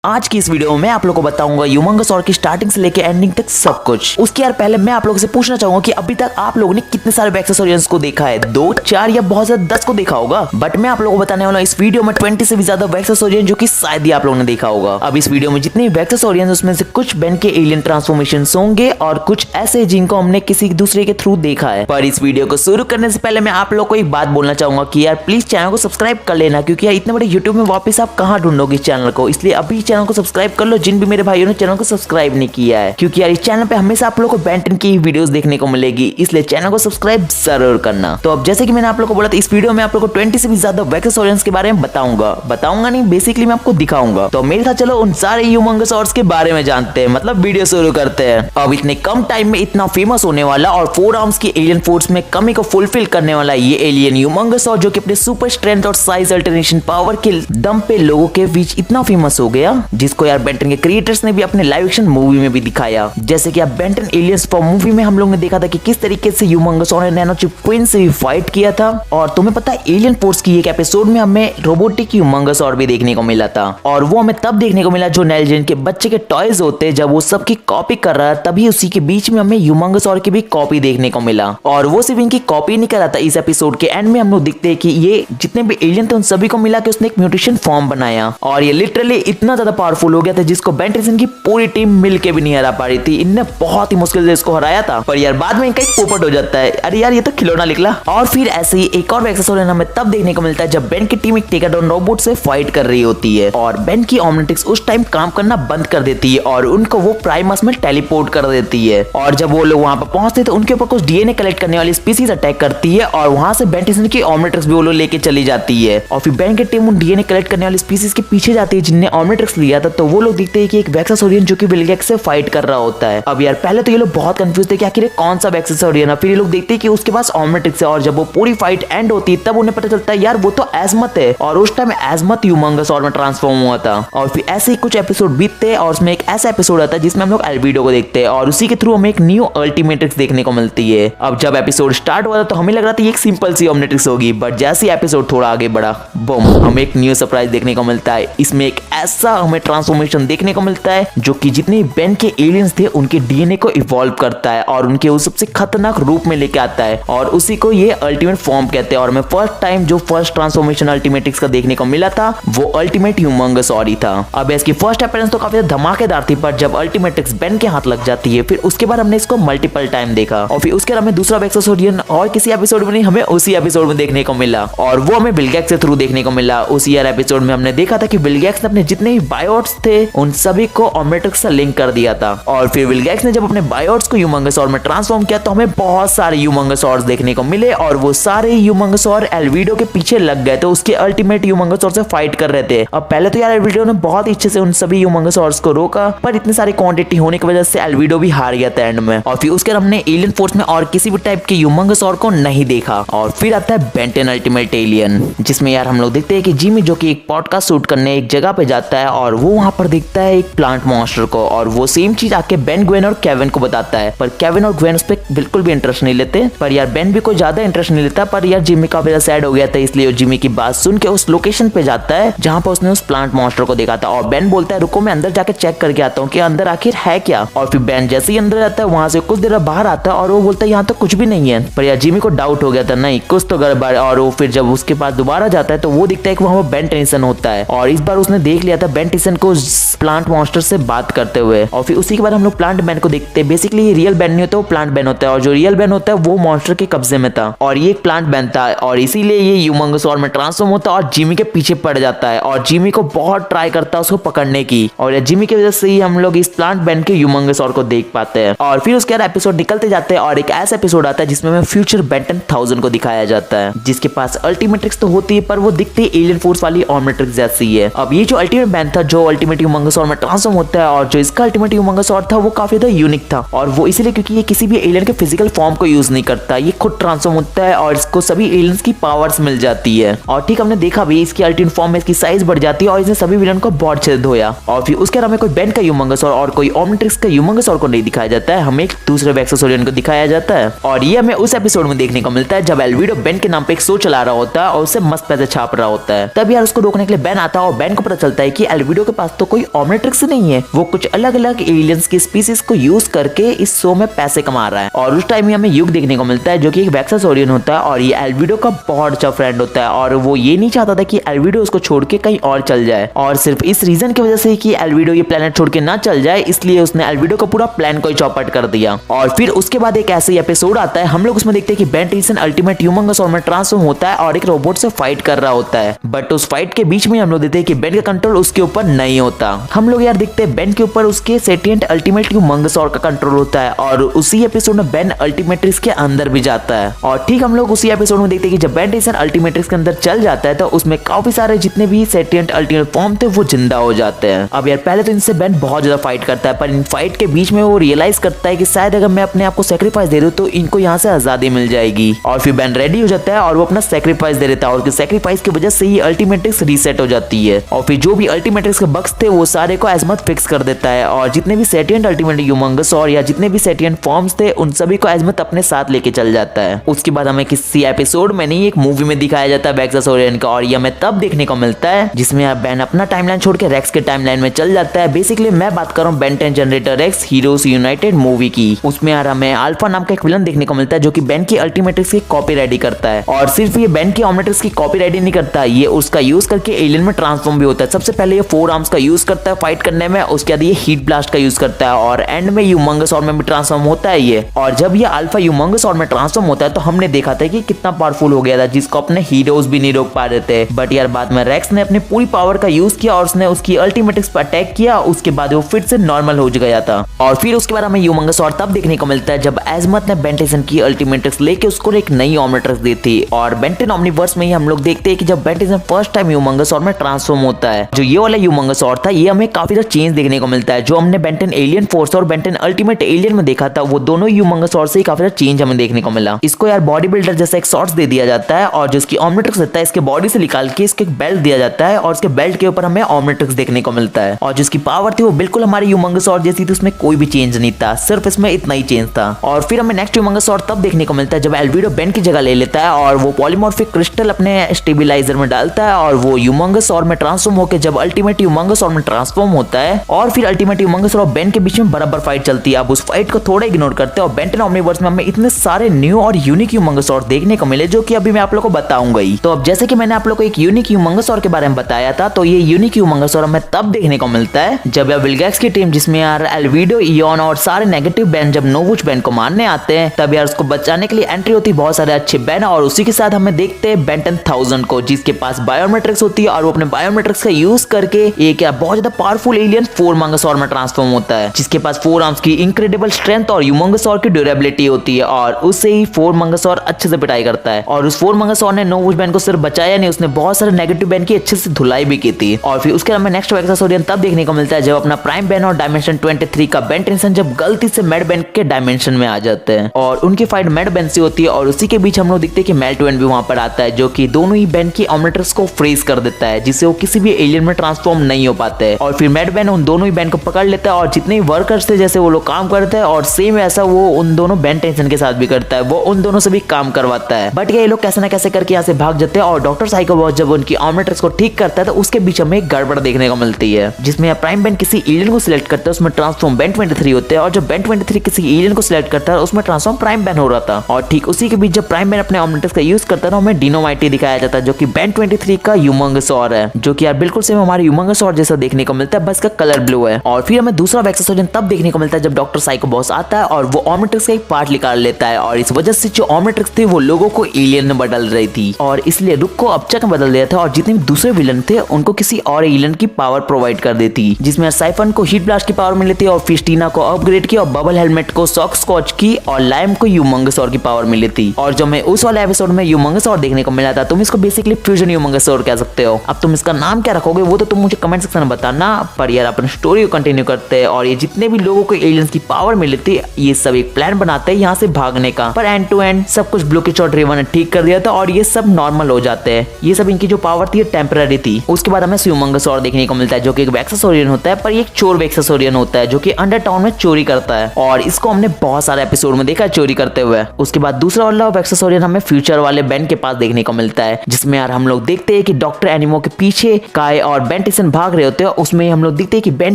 आज की इस वीडियो में मैं आप लोगों को बताऊंगा ह्यूमंगसॉर की स्टार्टिंग से लेके एंडिंग तक सब कुछ। उसके यार पहले मैं आप लोगों से पूछना चाहूंगा कि अभी तक आप लोगों ने कितने सारे वैक्सेसोरियंस को देखा है? 2, 4 या बहुत ज्यादा 10 को देखा होगा। बट मैं आप लोगों को बताने वाला इस वीडियो में 20 से भी ज्यादा वैक्सेसोरियन जो कि शायद ही आप लोगों ने देखा होगा। अब इस वीडियो में जितने वैक्सेसोरियन उसमें से कुछ बेन के एलियन ट्रांसफॉर्मेशन होंगे और कुछ ऐसे जिनको हमने किसी दूसरे के थ्रू देखा है। पर इस वीडियो को शुरू करने से पहले मैं आप लोग को एक बात बोलना चाहूंगा कि यार प्लीज चैनल को सब्सक्राइब कर लेना, क्योंकि यार इतने बड़े यूट्यूब में वापस आप कहाँ ढूंढोगे इस चैनल को। इसलिए अभी चैनल को सब्सक्राइब कर लो जिन भी मेरे भाइयों ने चैनल को सब्सक्राइब नहीं किया है, क्योंकि यार इस चैनल पे हमेशा आप लोगों को बेन 10 की वीडियोस देखने को मिलेगी, इसलिए चैनल को सब्सक्राइब जरूर करना। तो अब जैसे कि मैंने आप लोगों को बोला था, इस वीडियो में आप लोगों को 20 से भी ज्यादा वैक्सेसोरियंस के बारे में बताऊंगा नहीं, बेसिकली मैं आपको दिखाऊंगा। तो मेरे साथ चलो उन सारे ह्यूमंगसॉर्स के बारे में जानते हैं, मतलब वीडियो शुरू करते हैं। अब इतने कम टाइम में इतना फेमस होने वाला और 4 आर्म्स की एलियन फोर्स में कमी को फुलफिल करने वाला ये एलियन ह्यूमंगसॉर, जो कि अपने सुपर स्ट्रेंथ और साइज अल्टरनेशन पावर के दम पे लोगों के बीच इतना फेमस हो गया, जिसको यार बेन 10 के क्रिएटर्स ने भी अपने लाइव एक्शन मूवी में भी दिखाया। जैसे कि आप बेन 10 एलियंस फॉर मूवी में हम लोग ने देखा था कि किस तरीके से ह्यूमंगसॉर ने नैनोचिप क्वीन से भी फाइट किया था। और तुम्हें पता है एलियन फोर्स की एक एपिसोड में हमें रोबोटिक ह्यूमंगसॉर भी देखने को मिला था, और वो हमें तब देखने को मिला जो नेल्जन के बच्चे के टॉयज होते जब वो सबकी कॉपी कर रहा है, तभी उसी के बीच में हमें ह्यूमंगसॉर की भी कॉपी देखने को मिला। और वो सिर्फ इनकी कॉपी नहीं कर रहा था, इस एपिसोड के एंड में हम लोग दिखते हैं कि ये जितने भी एलियन थे उन सभी को मिला के उसने एक म्यूटेशन फॉर्म बनाया, और ये लिटरली इतना ज्यादा पावरफुल हो गया था जिसको बेन 10 की पूरी टीम मिलके भी नहीं हरा पा रही थी। इनने बहुत ही मुश्किल से इसको हराया था, पर यार बाद में इनका एक पोपट हो जाता है, अरे यार ये तो खिलौना निकला। और फिर ऐसे ही एक और वैक्सेसोरियन हमें तब देखने को मिलता है जब बेन की टीम एक टेकाडाउन रोबोट से फाइट कर रही होती है, और बेन की ऑमनिट्रिक्स उस टाइम काम करना बंद कर देती है और उनको वो प्राइमस में टेलीपोर्ट कर देती है। और जब वो लोग वहां पर पहुंचते तो उनके ऊपर कुछ डीएनए कलेक्ट करने वाली स्पीसीज अटैक करती है, और वहां से बेन 10 की ऑमनिट्रिक्स भी वो लोग लेके चली जाती है। और फिर बेन की टीम उन डीएनए कलेक्ट करने वाली स्पीसीज के पीछे जाती है जिनने ऑमनिट्रिक्स लिया था। तो वो लोग देखते हैं कि एक वैक्सेसोरियन जो कि विलगैक्स से फाइट कर रहा होता है। अब यार पहले तो ये लोग बहुत कंफ्यूज थे कि आखिर कौन सा वैक्सेसोरियन है। फिर ये लोग देखते हैं कि उसके पास ऑमनिट्रिक्स है, और जब वो पूरी फाइट एंड होती है तब उन्हें पता चलता है यार वो तो एजमथ है, और उस टाइम एजमथ ह्यूमंगसॉर में ट्रांसफॉर्म हुआ था। और फिर ऐसे ही कुछ एपिसोड बीतते और उसमें एक ऐसा एपिसोड आता है जिसमें हम लोग एल्विडो को देखते हैं, और उसी के थ्रू हमें एक न्यू अल्टीमेट्रिक्स देखने को मिलती है। अब जब एपिसोड स्टार्ट हुआ था तो हमें लग रहा था ये एक सिंपल सी ऑमनिट्रिक्स होगी, बट जैसे एपिसोड थोड़ा आगे बढ़ा, बूम, हमें एक न्यू सरप्राइज देखने को मिलता है। इसमें एक ऐसा हमें ट्रांसफॉर्मेशन देखने को मिलता है जो कि जितने बेन के एलियंस थे उनके डीएनए को इवॉल्व करता है और उनके उस सबसे खतरनाक रूप में लेके आता है, और उसी को ये अल्टीमेट फॉर्म कहते हैं। और मैं फर्स्ट टाइम जो फर्स्ट ट्रांसफॉर्मेशन अल्टीमेट्रिक्स का देखने को मिला था वो अल्टीमेट ह्यूमंगसॉर ही था। अब इसकी फर्स्ट अपीयरेंस तो काफी धमाकेदार थी, पर जब अल्टीमेट्रिक्स बेन के हाथ लग जाती है फिर उसके बाद हमने इसको मल्टीपल टाइम देखा, और फिर उसके बाद हमें दूसरा वैक्सेसोरियन और किसी एपिसोड में नहीं, हमें उसी एपिसोड में देखने को मिला, और वो हमें विलगैक्स के थ्रू देखने को मिला। उसी यार एपिसोड में हमने देखा था कि विलगैक्स ने अपने जितने भी बायोट्स थे उन सभी को ऑमनिट्रिक्स से लिंक कर दिया था। और फिर विलगैक्स ने जब अपने बायोट्स को ह्यूमंगसॉर में ट्रांसफॉर्म किया तो हमें बहुत सारे ह्यूमंगसॉर्स देखने को मिले, और वो सारे ह्यूमंगसॉर एल्विडो के पीछे लग गए तो उसके अल्टीमेट ह्यूमंगसॉर से फाइट कर रहे थे। अब पहले तो यार एल्विडो ने बहुत अच्छे से उन सभी ह्यूमंगसॉर्स को रोका, पर इतनी सारी क्वांटिटी होने की वजह से एल्विडो भी हार गया था एंड में। और फिर उसके बाद हमने एलियन फोर्स में और किसी भी टाइप के ह्यूमंगसॉर को नहीं देखा। और फिर आता है बेन 10 अल्टीमेट एलियन, जिसमें यार हम लोग देखते हैं कि जिमी जो कि एक पॉडकास्ट शूट करने एक जगह पे जाता है, और वो वहां पर देखता है एक प्लांट मॉन्स्टर को, और वो सेम चीज आके बेन, ग्वेन और केविन को बताता है। पर केविन और ग्वेन उस पर बिल्कुल भी इंटरेस्ट नहीं लेते, पर यार बेन भी कोई ज्यादा इंटरेस्ट नहीं लेता। पर यार जिमी काफी सैड हो गया था, इसलिए वो जिमी की बात सुन के उस लोकेशन पे जाता है जहां पर उसने उस प्लांट मॉन्स्टर को देखा था। और बेन बोलता है रुको मैं अंदर जाके चेक करके आता हूँ कि अंदर आखिर है क्या। और फिर बेन जैसे ही अंदर आता है वहां से कुछ देर बाहर आता है और वो बोलता है यहाँ तो कुछ भी नहीं है। पर यार जिमी को डाउट हो गया था, नहीं कुछ तो गड़बड़। और वो फिर जब उसके पास दोबारा जाता है तो वो दिखता है कि वहां बेन टेंशन होता है, और इस बार उसने देख लिया था बेन टेंशन को प्लांट मॉन्स्टर से बात करते हुए। और फिर उसी के बाद हम लोग प्लांट बेन को देखते हैं। बेसिकली ये रियल बेन नहीं होता, वो प्लांट बेन होता है, और जो रियल बेन होता है वो मॉन्स्टर के कब्जे में था, और ये एक प्लांट बेन था, और इसीलिए ये ह्यूमंगसॉर में ट्रांसफॉर्म होता है और जिमी के पीछे पड़ जाता है, और जिमी को बहुत ट्राई करता है उसको पकड़ने की, और जिमी की वजह से ही हम लोग इस प्लांट बेन के ह्यूमंगसॉर को देख पाते हैं। और फिर उसके बाद एपिसोड निकलते जाते हैं, और एक ऐसा एपिसोड आता है जिसमें हमें फ्यूचर बेन 10,000 को दिखाया जाता है, जिसके पास अल्टीमेट्रिक्स तो होती है पर वो दिखती है एलियन फोर्स वाली ऑमनिट्रिक्स जैसी है। अब ये जो अल्टीमेट बेन था जो अल्टीमेट ह्यूमंगसॉर में ट्रांसफॉर्म होता है, और जो इसका अल्टीमेट ह्यूमंगसॉर था वो काफी ज्यादा यूनिक था, और वो इसलिए क्योंकि ये किसी भी एलियन के फिजिकल फॉर्म को यूज नहीं करता, ये खुद ट्रांसफॉर्म होता है और इसको सभी एलियंस की पावर्स मिल जाती है। और ठीक हमने देखा भी इसकी अल्टीमेट फॉर्म में इसकी साइज बढ़ जाती है, और इसने सभी विलन को बहुत अच्छे से धोया। और फिर उसके बाद हमें कोई बेन का ह्यूमंगसॉर और कोई ऑमनिट्रिक्स का ह्यूमंगसॉर को नहीं दिखाया जाता है, हमें एक दूसरे वैक्सेसोरियन को दिखाया जाता है। और ये हमें उस एपिसोड में देखने को मिलता है जब एल्विडो बेन के नाम पे एक शो चला रहा होता है और उससे मस्त पैसे छाप रहा होता है। तब यार उसको रोकने के लिए बेन आता है और बेन को पता चलता है कि एल्विडो के पास तो कोई ऑमनिट्रिक्स नहीं है, वो कुछ अलग अलग एलियंस की स्पीसीज को यूज करके इस शो में पैसे कमा रहा है। और उस टाइम ही हमें युग देखने को मिलता है जो कि एक वेक्सासोरियन होता है और ये एल्विडो का बहुत अच्छा फ्रेंड होता है और वो ये नहीं चाहता था कि एल्विडो उसको छोड़ के कहीं और चल जाए, और सिर्फ इस रीजन की वजह से कि एल्विडो ये प्लेनेट छोड़ के ना चल जाए इसलिए उसने एल्विडो का पूरा प्लान को चौपट कर दिया। और फिर उसके बाद एक ऐसे एपिसोड आता है, हम लोग उसमें देखते हैं कि बेन टेंसन अल्टीमेट ह्यूमंगसौर में ट्रांसफॉर्म होता है और एक रोबोट से फाइट कर रहा होता है। बट उस फाइट के बीच में हम लोग देखते हैं कि बेन का कंट्रोल उसके ऊपर नहीं होता। हम लोग यार देखते हैं बेन के ऊपर उसके सेटिएंट अल्टीमेट ह्यूमंगसौर का कंट्रोल होता है और उसी एपिसोड में बेन अल्टीमेट्रिक्स के अंदर भी जाता है। और ठीक हम लोग उसी एपिसोड में देखते हैं कि जब बेन टेंसन अल्टीमेट्रिक्स के अंदर चल जाता है तो उसमें काफी सारे जितने भी सेटिएंट अल्टीमेट फॉर्म थे वो जिंदा हो जाते हैं। अब यार पहले तो इनसे बेन बहुत ज्यादा फाइट करता है, पर इन फाइट के बीच में वो रियलाइज करता है कि शायद अगर मैं अपने आप को सेक्रीफाइस दे दूं तो इनको यहाँ से आजादी मिल जाएगी। और फिर बेन रेडी हो जाता है और वो अपना सेक्रीफाइस दे देता है और सेक्रीफाइस की वजह से ही अल्टीमेट्रिक्स रीसेट हो जाती है। और फिर जो भी अल्टीमेट्रिक्स के बग्स थे वो सारे को एजमथ फिक्स कर देता है और जितने भी सेटिएंट अल्टीमेट ह्यूमंगसौर या जितने भी सेटिएंट फॉर्म्स थे उन सभी को एजमथ अपने साथ लेके चल जाता है। उसके बाद हमें किसी एपिसोड में नहीं एक मूवी में दिखाया जाता है वेक्सासोरियन का, और ये हमें तब देखने को मिलता है जिसमें यार बेन अपना टाइमलाइन छोड़ के रेक्स के टाइमलाइन में चल जाता है। बेसिकली मैं बात कर रहा हूँ Ben 10 generator x heroes United movie की। उसमें यार हमें अल्फा नाम का एक विलन देखने को मिलता है जो कि बेन की अल्टीमेट्रिक्स की कॉपी रेडी करता है। और सिर्फ ये बेन की ऑमनिट्रिक्स की कॉपी रेडी नहीं करता, ये उसका यूज करके एलियन में ट्रांसफॉर्म भी होता है। सबसे पहले ये 4 आर्म्स का यूज करता है फाइट करने में, उसके बाद ये हीट ब्लास्ट का यूज करता है और एंड में ह्यूमंगसौर में भी ट्रांसफॉर्म होता है ये। और जब ये अल्फा ह्यूमंगसौर में ट्रांसफॉर्म होता है तो हमने देखा था कि कितना पावरफुल हो गया था जिसको अपने हीरोज भी नहीं रोक पा रहे थे। बट यार बाद में रेक्स ने अपनी पूरी पावर का यूज किया और उसने उसकी अल्टीमेट्रिक्स पर अटैक किया, उसके बाद वो फिर से नॉर्मल हो गया था। और फिर उसके बाद हमें ह्यूमंगसौर तब देखने को मिलता है जब एजमथ ने बेन टेंसन की अल्टीमेट्रिक्स लेके उसको एक नई ऑमनिट्रिक्स दी थी। और बेन 10 ओमनीवर्स में ही हम लोग देखते हैं कि जब बेन टेंसन फर्स्ट टाइम ह्यूमंगसौर में ट्रांसफॉर्म होता है, जो ये वाला ह्यूमंगसौर था ये हमें काफी ज्यादा चेंज देखने को मिलता है। जो हमने बेन 10 एलियन फोर्स और बेन 10 अल्टीमेट एलियन में देखा था वो दोनों ह्यूमंगसौर से ही काफी ज्यादा चेंज हमें देखने को मिला। इसको यार बॉडी बिल्डर जैसा एक शॉट्स दे दिया जाता है और जिसकी ऑमनिट्रिक्स रहता है इसके बॉडी से निकाल के इसके एक बेल्ट दिया जाता है और इसके बेल्ट के ऊपर हमें ऑमनिट्रिक्स देखने को मिलता है। और जिसकी पावर थी वो बिल्कुल हमारी ह्यूमंगसौर जैसी थी, उसमें कोई भी चेंज नहीं था, सिर्फ इसमें इतना ही चेंज था। और फिर हमें नेक्स्ट ह्यूमंगसौर तब देखने को मिलता है जब एल्विडो बेन की जगह ले लेता है और वो पॉलीमॉर्फिक क्रिस्टल अपने स्टेबलाइजर में डालता है और वो ह्यूमंगसौर में ट्रांसफॉर्म होकर जब अल्टीमेट ह्यूमंगसौर में ट्रांसफॉर्म होता है और फिर अल्टीमेट ह्यूमंगसौर और बेन के बीच में बराबर फाइट चलती है। अब उस फाइट को थोड़ा इग्नोर करते हैं और बेन 10 ओमनीवर्स में हमें इतने सारे न्यू और यूनिक ह्यूमंगसौर देखने को मिले जो कि अभी मैं आप लोगों को बताऊंगा ही। तो अब जैसे कि मैंने आप लोगों को एक यूनिक ह्यूमंगसौर के बारे में बताया था, तो ये यूनिक ह्यूमंगसौर हमें तब देखने को मिलता है जब यार विलगैक्स की टीम जिसमें यार एल्विडो, इयॉन और सारे नेगेटिव बेन जब नोवुच बेन को मारने आते हैं तब यार उसको बचाने के लिए एंट्री होती है बहुत सारे अच्छे बेन और उसी के साथ हमें देखते हैं बेन 10,000 को जिसके पास बायोमेट्रिक्स होती है और वो अपने बायोमेट्रिक्स का यूज करके एक यार बहुत ज्यादा पावरफुल एलियन 4 मंगसौर में ट्रांसफॉर्म होता है जिसके पास 4 आर्म्स की इनक्रेडिबल स्ट्रेंथ और ह्यूमंगसौर की ड्यूरेबिलिटी होती है और उससे ही 4 मंगसौर अच्छे से पिटाई करता है। और उस 4 मंगसौर ने नोवुच बेन को सिर्फ बचाया नहीं, उसने बहुत सारे नेगेटिव बेन की अच्छे से धुलाई भी की थी। और फिर उसके हमें नेक्स्ट वेक्सासोरियन तब देखने को मिलता है जब अपना प्राइम बेन और डायमेंशन 23 का बेन टेंसन जब गलती से मैड बेन के डायमेंशन में आ जाते हैं और उनकी फाइट मैड बेन से होती है और उसी के बीच हम लोग देखते हैं कि मेल्टवेन भी वहां पर आता है जो कि दोनों ही बेन की ऑमनिट्रिक्स को फ्रीज कर देता है जिससे वो किसी भी एलियन में ट्रांसफॉर्म नहीं हो पाते। और फिर मैड बेन उन दोनों ही बेन को पकड़ लेता है और जितने ही वर्कर्स थे जैसे वो लोग काम करते हैं और सेम ऐसा वो उन दोनों बेन टेंसन के साथ भी करता है, वो उन दोनों से भी काम करवाता है। बट ये लोग कैसे ना कैसे करके यहाँ से भाग जाते हैं और डॉक्टर साइकोबॉस जब उनकी ऑमनिट्रिक्स को ठीक करता है तो उसके बीच में एक गड़बड़ देखने को मिलती है जिसमें प्राइम बेन किसी एलियन को सिलेक्ट करता है, उसमें ट्रांसफॉर्म बेन 23 होते हैं और जब बेन 23 किसी एलियन को सिलेक्ट करता है उसमें ट्रांसफॉर्म प्राइम बेन हो रहा था। और ठीक उसी के बीच जब प्राइम बेन अपने ऑमनिट्रिक्स का यूज करता है हमें डिनोमाइटी दिखाया जाता है जो कि बेन 23 का ह्यूमंगसौर है जो कि यार बिल्कुल सेम हमारे ह्यूमंगसौर जैसा देखने को मिलता है, बस का कलर ब्लू है। और फिर हमें दूसरा वेक्सासोरियन तब देखने को मिलता है जब डॉक्टर साइकोबॉस आता है और वो ऑमनिट्रिक्स का एक पार्ट निकाल लेता है और इस वजह से जो ऑमनिट्रिक्स थी वो लोगों को एलियन में बदल रही थी और इसलिए रुक को अपचक में बदल दिया था और जितने भी दूसरे विलन थे उनको किसी और एलियन की पावर प्रोवाइड कर देती जिसमें साइफन को हीट ब्लास्ट की पावर मिली थी और फिस्टीना को अपग्रेड की और बबल हेलमेट को सॉक स्कॉच की और लाइम को ह्यूमंगसौर की पावर मिली थी। और जो मैं उस वाले एपिसोड में ह्यूमंगसौर देखने को मिला था तुम इसको बेसिकली फ्यूजन ह्यूमंगसौर कह सकते हो। अब तुम इसका नाम क्या रखोगे वो तो तुम मुझे कमेंट सेक्शन में बताना, पर यार अपन स्टोरी को कंटिन्यू करते हैं। और ये जितने भी लोगों को एलियंस की पावर मिली थी ये सब एक प्लान बनाते हैं यहाँ से भागने का, पर एंड टू एंड सब कुछ ब्लू किच और ड्रेवन ने ठीक कर दिया था और ये सब नॉर्मल हो जाते हैं। ये सब इनकी जो पावर थी टेम्पररी थी। उसके बाद हमें ह्यूमंगसौर देखने को मिलता है जो कि एक वेक्सासोरियन होता है, पर एक चोर वेक्सासोरियन होता है जो कि अंडर टाउन में चोरी करता है और इसको हमने बहुत सारे एपिसोड में देखा है चोरी करते हुए। उसके बाद दूसरा वाला वेक्सासोरियन हमें फ्यूचर वाले बेन के पास देखने को मिलता है जिसमें यार हम लोग देखते हैं कि डॉक्टर एनिमो के पीछे काय और बेन टेंशन भाग रहे होते हैं उसमें हम लोग दिखते हैं कि बेन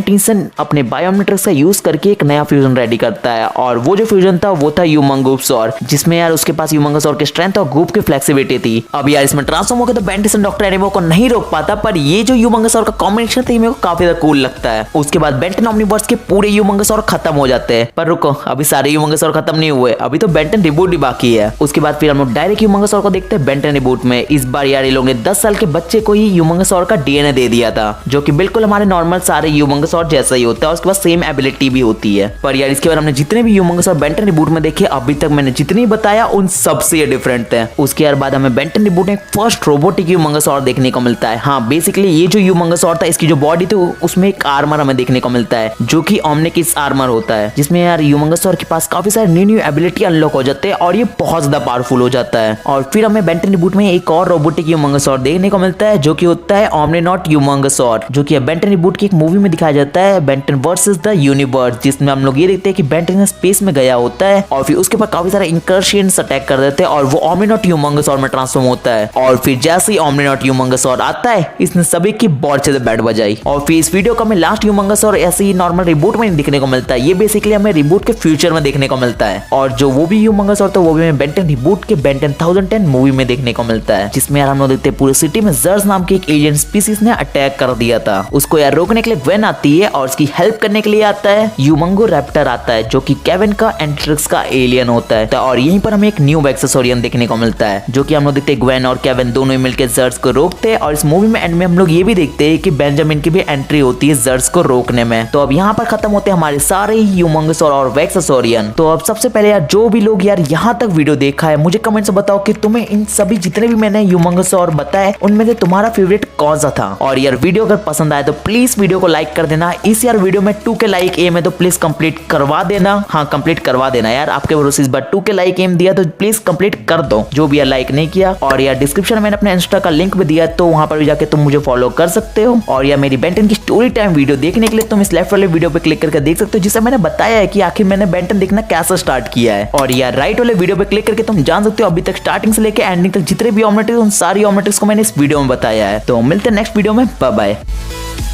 टेंशन अपने बायोमेट्रिक्स का यूज करके एक नया फ्यूजन रेडी करता है और वो जो फ्यूजन था वो था ह्यूमंगोसाur, जिसमें यार उसके पास ह्यूमंगोसाur की स्ट्रेंथ और ग्रुप की फ्लेक्सिबिलिटी थी। अब यार इसमें ट्रांसफॉर्म होकर तो बेन टेंशन डॉक्टर एनिमो को नहीं रोक पाता, पर ये जो ह्यूमंगोसाur का कॉम्बिनेशन था मेरे को काफी ज्यादा कूल लगता है। उसके बाद बेन 10 ओमनीवर्स के पूरे ह्यूमंगोसाur खत्म हो जाते हैं। पर रुको, अभी सारे ह्यूमंगोसाur खत्म नहीं हुए, अभी तो बेन 10 रिबूट भी बाकी है। उसके बाद फिर हम लोग डायरेक्ट ह्यूमंगोसाur को देखते हैं बेन 10 रिबूट में। इस बार यार ये लोग ने 10 साल के बच्चे को ही ह्यूमंगोसाur का डीएनए दे दिया था, जो कि बिल्कुल हमारे नॉर्मल सारे ह्यूमंगोसाur जैसा ही होता है। उसके बाद सेम एबिलिटी भी होती है। पर यार इसके बाद हमने जितने भी ह्यूमंगोसाur बेन 10 रिबूट में देखे अभी तक मैंने जितनी बताया उन सबसे ये डिफरेंट है। उसके बाद हमें बेन 10 रिबूट में फर्स्ट रोबोटिक ह्यूमंगोसाur देखने को मिलता है। हाँ, बेसिकली ये जो ह्यूमंगोसाur था इसकी जो बॉडी थी उसमें एक आर्मर हमें देखने को मिलता है, जो कि ओमनिकिस आर्मर होता है, जिसमें यार ह्यूमंगोसाur के पास काफी सारे न्यू एबिलिटी अनलॉक हो जाते हैं और ये बहुत ज्यादा पावरफुल हो जाता है। और फिर हमें बेन 10 रिबूट में एक और रोबोटिक ह्यूमंगोसाur देखने को मिलता है, जो कि होता है ओमनीनॉट ह्यूमंगोसाur, जो कि बेन 10 रिबूट की एक मूवी में दिखाया जाता है, बेन 10 वर्सेस द यूनिवर्स, जिसमें हम लोग ये देखते हैं कि बेन 10 स्पेस में गया होता है और फिर उसके बाद काफी सारे इंकर्शंस अटैक कर देते हैं और वो ओमनीनॉट ह्यूमंगोसाur में ट्रांसफॉर्म होता है। और फिर जैसे ही ओमनीनॉट ह्यूमंगोसाur आता है इसने सभी की बहुत से बैट बजाई। और फिर इस वीडियो का हमें लास्ट ह्यूमंगोसाur ऐसे ही नॉर्मल रिबूट में दिखने को मिलता है, ये बेसिकली हमें रिबूट के फ्यूचर में देखने को मिलता है। और जो वो भी ह्यूमंगोसाur था वो भी हमें बेन 10 रिबूट के बेन 10,010 मूवी में देखने को मिलता है, जिसमें यार हम लोग देखते हैं पूरी सिटी में जर्स नाम की एक एलियन स्पीसीज ने अटैक कर दिया था। उसको यार रोकने के लिए वेन आती है और उसकी हेल्प करने के लिए आता है ह्यूमंगोरैप्टर आता है, जो कि केविन का एंट्रिक्स का एलियन होता है। और यहीं पर हमें एक न्यू वेक्सासोरियन देखने को मिलता है, जो कि हम लोग देखते हैं ग्वेन और केविन दोनों ही मिलकर जर्स को रोकते हैं। और इस मूवी में एंड में हम लोग ये भी देखते हैं कि बेंजामिन की भी एंट्री होती है जर्स को रोकने में। तो अब यहाँ पर खत्म होते हैं हमारे सारे ह्यूमंगोसाur और वेक्सासोरियन। तो अब सबसे पहले यार जो भी लोग यार यहाँ तक वीडियो देखा है मुझे कमेंट से बताओ कि तुम्हें इन सभी जितने भी मैंने ह्यूमंगोसाur बताए उनमें से तुम्हारा फेवरेट कौन सा था। और यार वीडियो अगर पसंद आए तो प्लीज वीडियो को लाइक कर देना। इस यार वीडियो में 2K लाइक एम है तो प्लीज कंप्लीट करवा देना। हाँ, कंप्लीट करवा देना यार, आपके भरोसे इस बार 2K लाइक एम दिया तो प्लीज कंप्लीट कर दो जो भी यार लाइक नहीं किया। और यार डिस्क्रिप्शन में मैंने अपने इंस्टा का लिंक भी दिया तो वहां पर भी जाके तुम मुझे फॉलो कर सकते हो। और यार मेरी बेन 10 की स्टोरी टाइम वीडियो देखने के लिए तुम इस लेफ्ट वाले वीडियो पे क्लिक करके देख सकते हो, जिससे मैंने बताया है कि आखिर मैंने बेन 10 देखना कैसे स्टार्ट किया है। और यार राइट वाले वीडियो पे क्लिक करके तुम जान सकते हो अभी तक स्टार्टिंग से लेकर एंडिंग तक जितने भी ओमनीट्रिक्स उन सारी ओमनीट्रिक्स को मैंने इस वीडियो में बताया है। तो मिलते हैं नेक्स्ट वीडियो में, बाय बाय।